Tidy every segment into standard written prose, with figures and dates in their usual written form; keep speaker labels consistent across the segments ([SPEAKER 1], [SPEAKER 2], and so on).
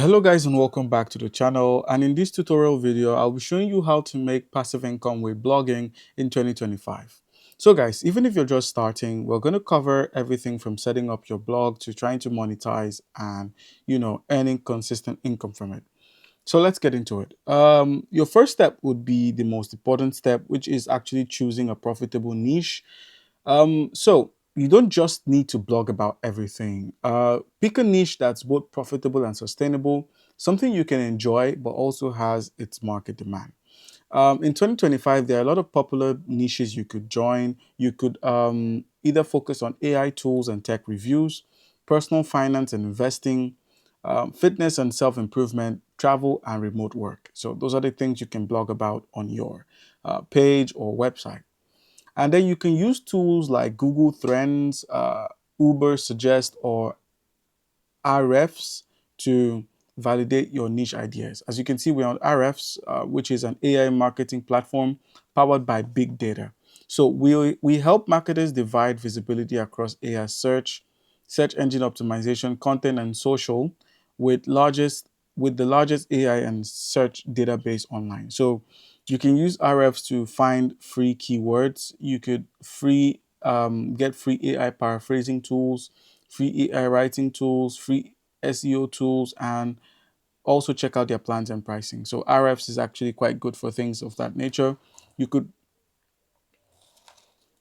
[SPEAKER 1] Hello guys and welcome back to the channel, and in this tutorial video I'll be showing you how to make passive income with blogging in 2025. So guys, even if you're just starting, we're going to cover everything from setting up your blog to trying to monetize and earning consistent income from it. So let's get into it. Your first step would be the most important step, which is actually choosing a profitable niche. So you don't just need to blog about everything. Pick a niche that's both profitable and sustainable, something you can enjoy, but also has its market demand. In 2025, there are a lot of popular niches you could join. You could either focus on AI tools and tech reviews, personal finance and investing, fitness and self improvement, travel, and remote work. So, those are the things you can blog about on your page or website. And then you can use tools like Google Trends, Uber Suggest, or RFs to validate your niche ideas. As you can see, we're on RFs, which is an AI marketing platform powered by big data. So we help marketers divide visibility across AI search, search engine optimization, content, and social with the largest AI and search database online. So you can use RFs to find free keywords. You could get free AI paraphrasing tools, free AI writing tools, free SEO tools, and also check out their plans and pricing. So RFs is actually quite good for things of that nature. You could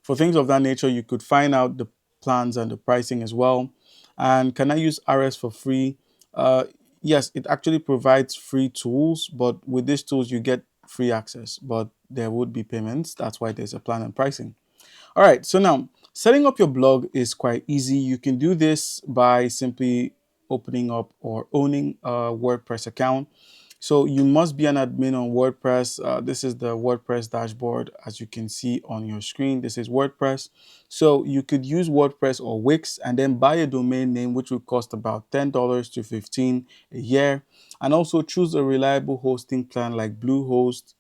[SPEAKER 1] For things of that nature, you could find out the plans and the pricing as well. And can I use RS for free? Uh, yes, it actually provides free tools, but with these tools, you get free access, but there would be payments. That's why there's a plan and pricing. All right, so now setting up your blog is quite easy. You can do this by simply opening up or owning a WordPress account. So you must be an admin on WordPress. This is the WordPress dashboard. As you can see on your screen, this is WordPress. So you could use WordPress or Wix and then buy a domain name, which will cost about $10 to 15 a year. And also choose a reliable hosting plan like Bluehost,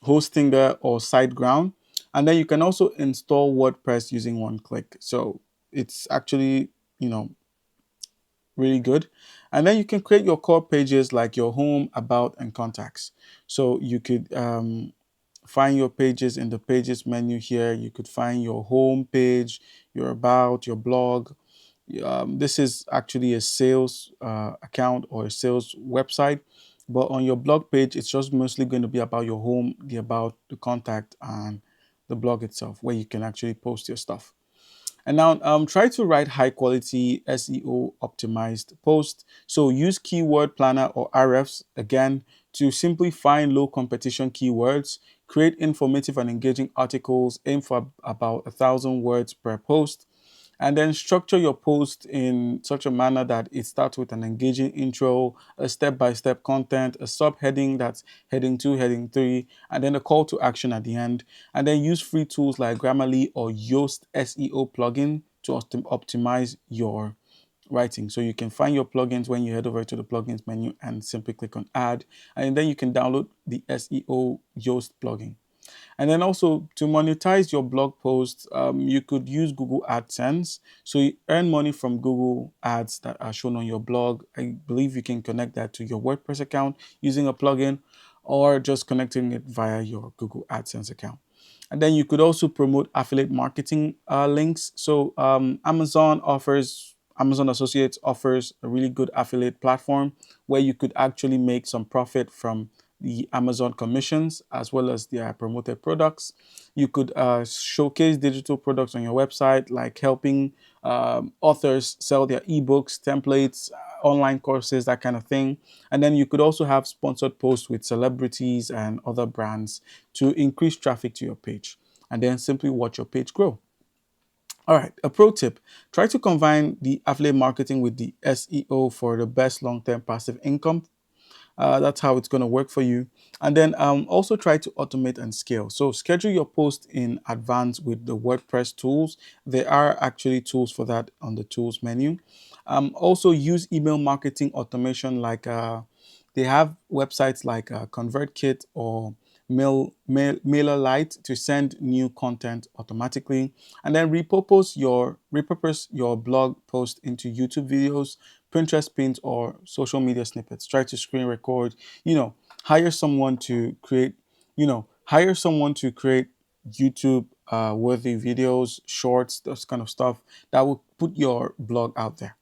[SPEAKER 1] Hostinger, or SiteGround. And then you can also install WordPress using one click. So it's actually, you know, really good. And then you can create your core pages like your home, about, and contacts. So you could find your pages in the pages menu here. You could find your home page, your about, your blog. This is actually a sales account or a sales website. But on your blog page, it's just mostly going to be about your home, the about, the contact, and the blog itself, where you can actually post your stuff. And now try to write high quality SEO optimized posts. So use Keyword Planner or RFs again to simply find low competition keywords, create informative and engaging articles, aim for about 1,000 words per post, and then structure your post in such a manner that it starts with an engaging intro, a step-by-step content, a subheading that's heading 2, heading 3, and then a call to action at the end. And then use free tools like Grammarly or Yoast SEO plugin to optimize your writing. So you can find your plugins when you head over to the plugins menu and simply click on add, and then you can download the SEO Yoast plugin. And then also to monetize your blog posts, you could use Google AdSense. So you earn money from Google ads that are shown on your blog. I believe you can connect that to your WordPress account using a plugin or just connecting it via your Google AdSense account. And then you could also promote affiliate marketing links. So Amazon Associates offers a really good affiliate platform where you could actually make some profit from the Amazon commissions as well as their promoted products. You could showcase digital products on your website, like helping authors sell their ebooks, templates, online courses, that kind of thing. And then you could also have sponsored posts with celebrities and other brands to increase traffic to your page. And then simply watch your page grow. All right, a pro tip: try to combine the affiliate marketing with the SEO for the best long term passive income. That's how it's going to work for you. And then also try to automate and scale. So schedule your post in advance with the WordPress tools. There are actually tools for that on the tools menu. Also use email marketing automation like they have websites like ConvertKit or MailerLite to send new content automatically, and then repurpose your blog post into YouTube videos, Pinterest pins, or social media snippets. Try to screen record, hire someone to create, hire someone to create YouTube worthy videos, shorts, those kind of stuff that will put your blog out there.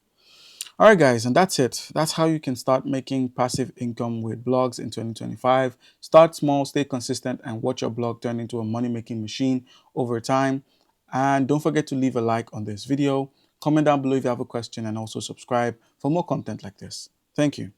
[SPEAKER 1] All right, guys, and that's it. That's how you can start making passive income with blogs in 2025. Start small, stay consistent, and watch your blog turn into a money-making machine over time. And don't forget to leave a like on this video. Comment down below if you have a question, and also subscribe for more content like this. Thank you.